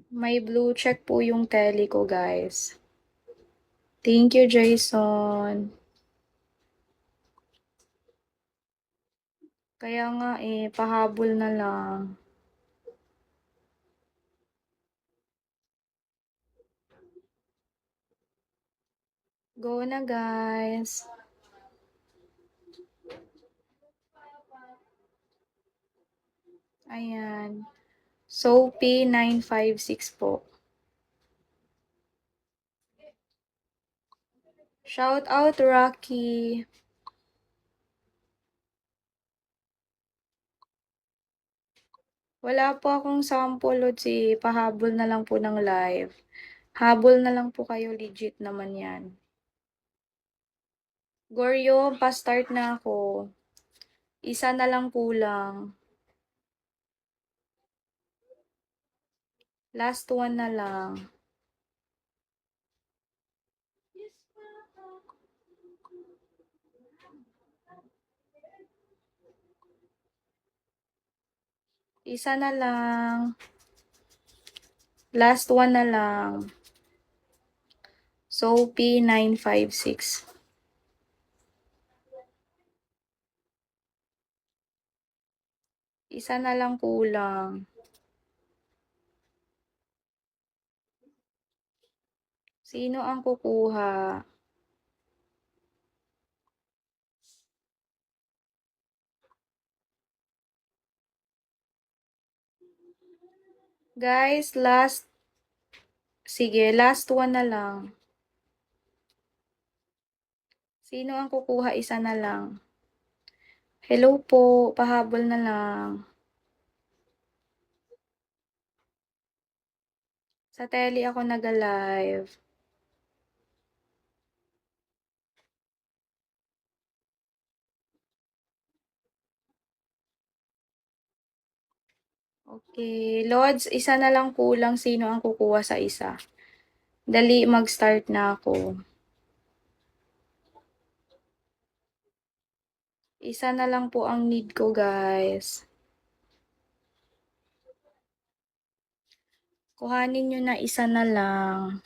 May blue check po yung tele ko, guys. Thank you, Jason. Kaya nga pahabol na lang. Go na, guys. Ayan. Soapy 956 po. Shout out, Rocky. Wala po akong sample, Lotsi. Pahabol na lang po ng live. Habol na lang po kayo. Legit naman yan. Goryo, pa-start na ako. Isa na lang kulang. Last one na lang. Isa na lang. Last one na lang. Soapy 956. Isa na lang kulang. Sino ang kukuha? Guys, sige, last one na lang. Sino ang kukuha? Isa na lang. Hello po, pahabol na lang. Sa tele ako nag-live. Okay, Lods, isa na lang kulang. Sino ang kukuha sa isa? Dali, mag-start na ako. Isa na lang po ang need ko, guys. Kuhanin nyo na isa na lang.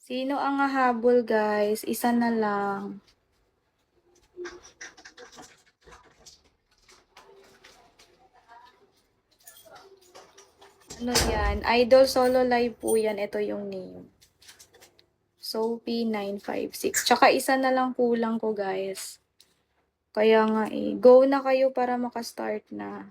Sino ang hahabol, guys? Isa na lang. Ano yan? Idol Solo Live po yan. Ito yung name. Soapy 956. Tsaka isa na lang kulang ko, guys. Kaya nga Go na kayo para makastart na.